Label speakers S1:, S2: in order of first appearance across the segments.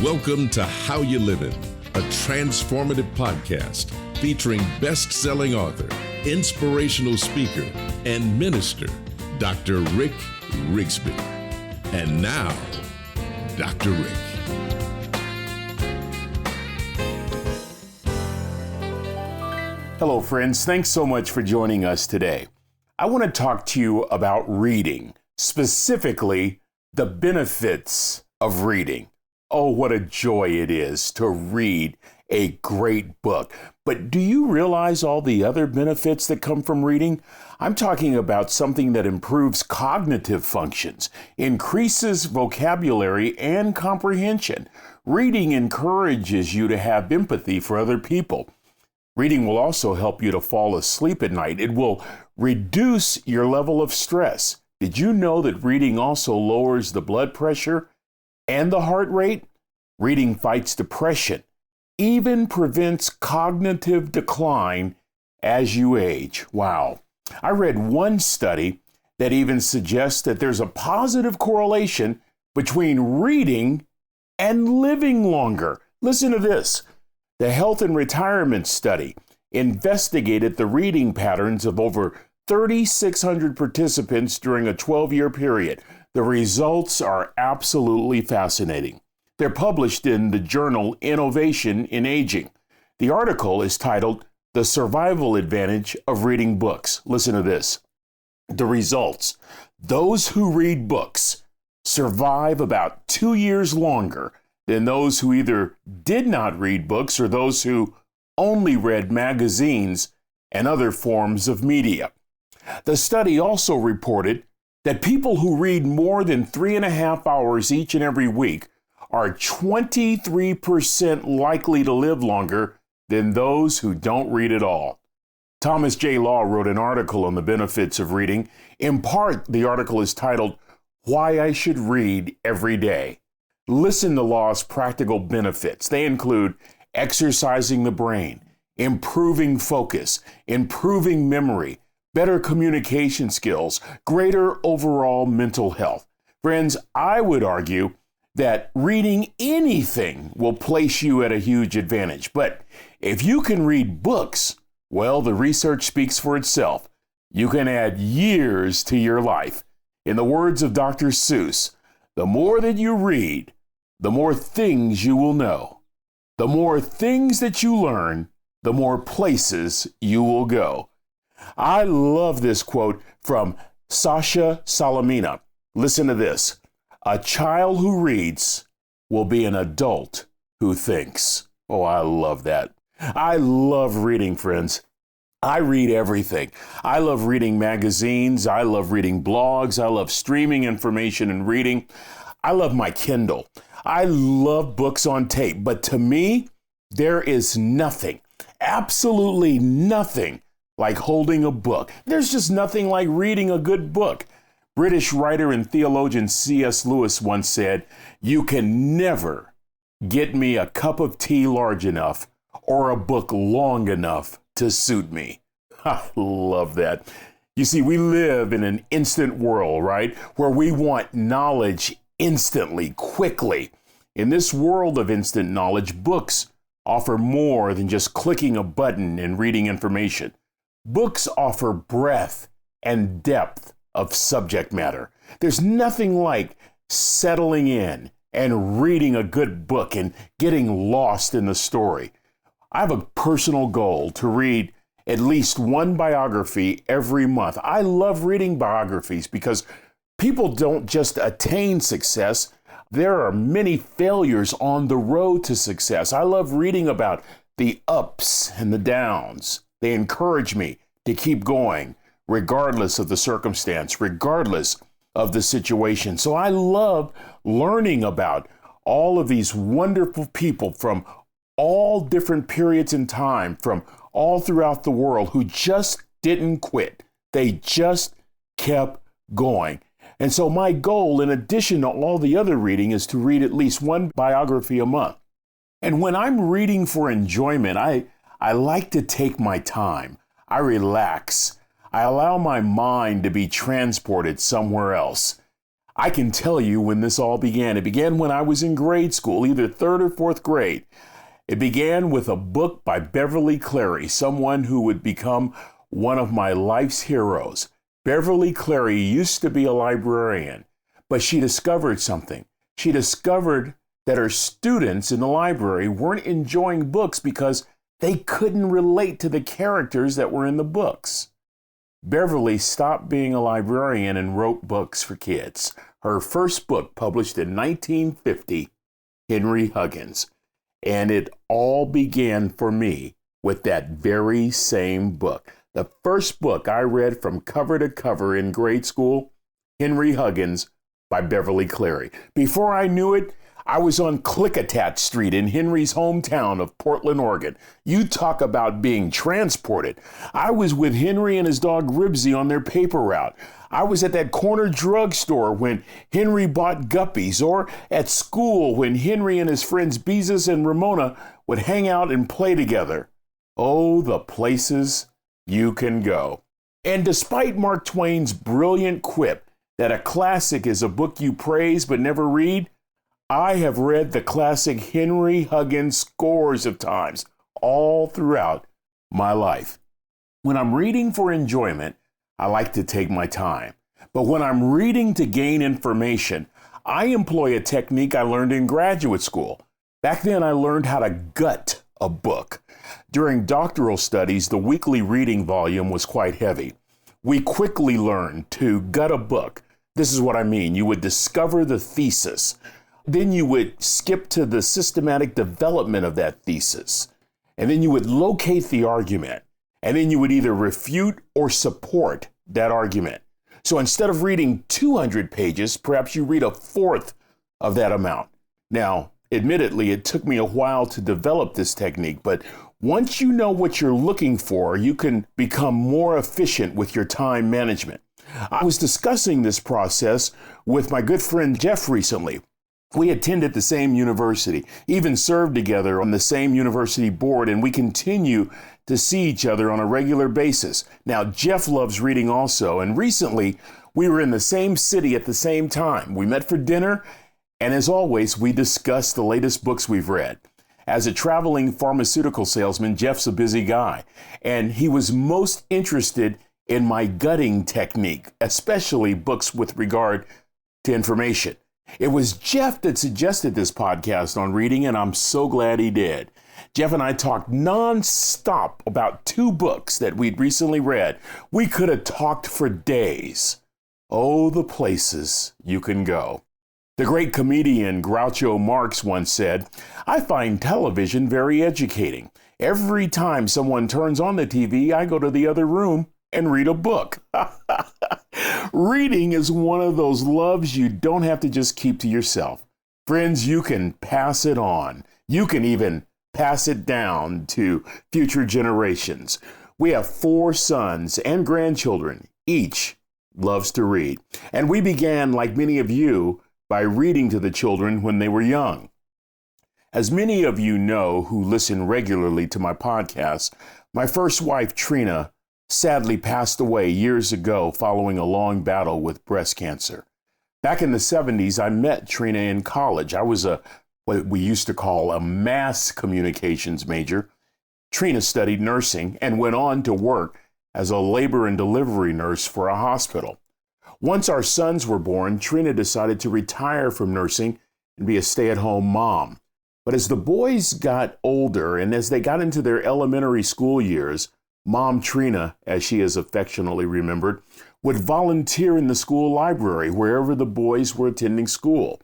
S1: Welcome to How You Livin', a transformative podcast featuring best-selling author, inspirational speaker, and minister, Dr. Rick Rigsby. And now, Dr. Rick.
S2: Hello, friends. Thanks so much for joining us today. I want to talk to you about reading, specifically the benefits of reading. Oh, what a joy it is to read a great book. But do you realize all the other benefits that come from reading? I'm talking about something that improves cognitive functions, increases vocabulary and comprehension. Reading encourages you to have empathy for other people. Reading will also help you to fall asleep at night. It will reduce your level of stress. Did you know that reading also lowers the blood pressure and the heart rate? Reading fights depression, even prevents cognitive decline as you age. Wow. I read one study that even suggests that there's a positive correlation between reading and living longer. Listen to this. The Health and Retirement Study investigated the reading patterns of over 3,600 participants during a 12-year period. The results are absolutely fascinating. They're published in the journal Innovation in Aging. The article is titled The Survival Advantage of Reading Books. Listen to this. The results. Those who read books survive about 2 years longer than those who either did not read books or those who only read magazines and other forms of media. The study also reported that people who read more than 3.5 hours each and every week are 23% likely to live longer than those who don't read at all. Thomas J. Law wrote an article on the benefits of reading. In part, the article is titled, Why I Should Read Every Day. Listen to Law's practical benefits. They include exercising the brain, improving focus, improving memory, better communication skills, greater overall mental health. Friends, I would argue that reading anything will place you at a huge advantage. But if you can read books, well, the research speaks for itself. You can add years to your life. In the words of Dr. Seuss, the more that you read, the more things you will know. The more things that you learn, the more places you will go. I love this quote from Sasha Salamina. Listen to this. A child who reads will be an adult who thinks. Oh, I love that. I love reading, friends. I read everything. I love reading magazines. I love reading blogs. I love streaming information and reading. I love my Kindle. I love books on tape. But to me, there is nothing, absolutely nothing like holding a book. There's just nothing like reading a good book. British writer and theologian C.S. Lewis once said, "You can never get me a cup of tea large enough or a book long enough to suit me." I love that. You see, we live in an instant world, right? Where we want knowledge instantly, quickly. In this world of instant knowledge, books offer more than just clicking a button and reading information. Books offer breadth and depth of subject matter. There's nothing like settling in and reading a good book and getting lost in the story. I have a personal goal to read at least one biography every month. I love reading biographies because people don't just attain success. There are many failures on the road to success. I love reading about the ups and the downs. They encourage me to keep going, regardless of the circumstance, regardless of the situation. So I love learning about all of these wonderful people from all different periods in time, from all throughout the world, who just didn't quit. They just kept going. And so my goal, in addition to all the other reading, is to read at least one biography a month. And when I'm reading for enjoyment, I like to take my time. I relax. I allow my mind to be transported somewhere else. I can tell you when this all began. It began when I was in grade school, either third or fourth grade. It began with a book by Beverly Cleary, someone who would become one of my life's heroes. Beverly Cleary used to be a librarian, but she discovered something. She discovered that her students in the library weren't enjoying books because they couldn't relate to the characters that were in the books. Beverly stopped being a librarian and wrote books for kids. Her first book, published in 1950, Henry Huggins. And it all began for me with that very same book. The first book I read from cover to cover in grade school, Henry Huggins by Beverly Cleary. Before I knew it, I was on Klickitat Street in Henry's hometown of Portland, Oregon. You talk about being transported. I was with Henry and his dog Ribsy on their paper route. I was at that corner drugstore when Henry bought guppies, or at school when Henry and his friends Beezus and Ramona would hang out and play together. Oh, the places you can go. And despite Mark Twain's brilliant quip that a classic is a book you praise but never read, I have read the classic Henry Huggins scores of times all throughout my life. When I'm reading for enjoyment, I like to take my time. But when I'm reading to gain information, I employ a technique I learned in graduate school. Back then, I learned how to gut a book. During doctoral studies, the weekly reading volume was quite heavy. We quickly learned to gut a book. This is what I mean. You would discover the thesis. Then you would skip to the systematic development of that thesis. And then you would locate the argument. And then you would either refute or support that argument. So instead of reading 200 pages, perhaps you read a fourth of that amount. Now, admittedly, it took me a while to develop this technique, but once you know what you're looking for, you can become more efficient with your time management. I was discussing this process with my good friend Jeff recently. We attended the same university, even served together on the same university board, and we continue to see each other on a regular basis. Now, Jeff loves reading also, and recently we were in the same city at the same time. We met for dinner, and as always, we discussed the latest books we've read. As a traveling pharmaceutical salesman, Jeff's a busy guy, and he was most interested in my gutting technique, especially books with regard to information. It was Jeff that suggested this podcast on reading, and I'm so glad he did. Jeff and I talked nonstop about two books that we'd recently read. We could have talked for days. Oh, the places you can go. The great comedian Groucho Marx once said, "I find television very educating. Every time someone turns on the TV, I go to the other room and read a book." Reading is one of those loves you don't have to just keep to yourself. Friends, you can pass it on. You can even pass it down to future generations. We have 4 sons and grandchildren. Each loves to read. And we began, like many of you, by reading to the children when they were young. As many of you know who listen regularly to my podcast, my first wife, Trina, sadly passed away years ago following a long battle with breast cancer. Back in the 70s, I met Trina in college. I was what we used to call a mass communications major. Trina studied nursing and went on to work as a labor and delivery nurse for a hospital. Once our sons were born, Trina decided to retire from nursing and be a stay-at-home mom. But as the boys got older and as they got into their elementary school years, Mom Trina, as she is affectionately remembered, would volunteer in the school library wherever the boys were attending school.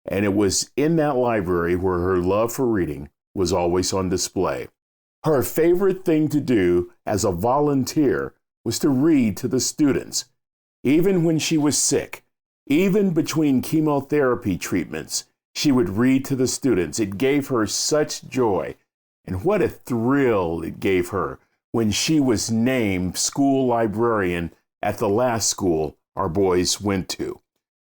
S2: And it was in that library where her love for reading was always on display. Her favorite thing to do as a volunteer was to read to the students. Even when she was sick, even between chemotherapy treatments, she would read to the students. It gave her such joy. And what a thrill it gave her when she was named school librarian at the last school our boys went to.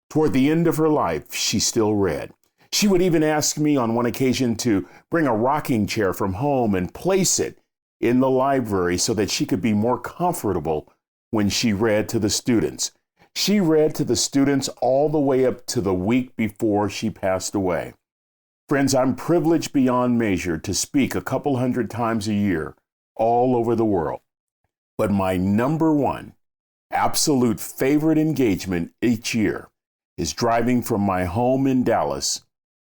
S2: Toward the end of her life, she still read. She would even ask me on one occasion to bring a rocking chair from home and place it in the library so that she could be more comfortable when she read to the students. She read to the students all the way up to the week before she passed away. Friends, I'm privileged beyond measure to speak a couple hundred times a year all over the world. But my number one absolute favorite engagement each year is driving from my home in Dallas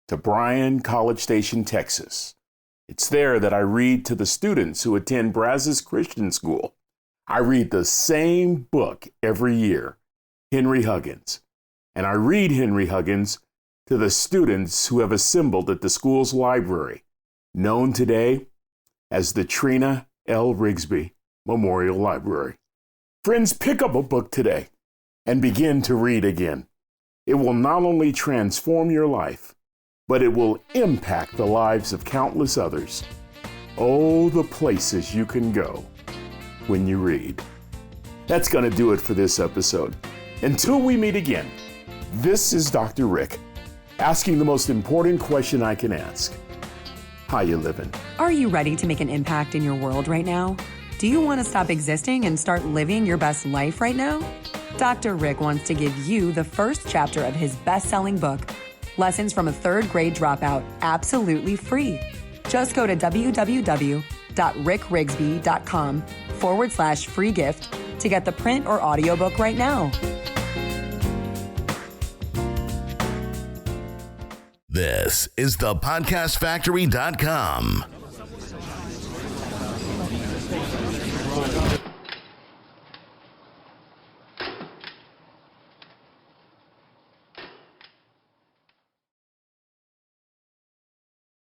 S2: to Bryan, College Station, Texas. It's there that I read to the students who attend Brazos Christian School. I read the same book every year, Henry Huggins. And I read Henry Huggins to the students who have assembled at the school's library, known today as the Trina L. Rigsby Memorial Library. Friends, pick up a book today and begin to read again. It will not only transform your life, but it will impact the lives of countless others. Oh, the places you can go when you read. That's going to do it for this episode. Until we meet again, this is Dr. Rick, asking the most important question I can ask. How you living?
S3: Are you ready to make an impact in your world right now? Do you want to stop existing and start living your best life right now? Dr. Rick wants to give you the first chapter of his best-selling book, Lessons from a Third Grade Dropout, absolutely free. Just go to www.rickrigsby.com/free gift to get the print or audiobook right now.
S4: This is thepodcastfactory.com.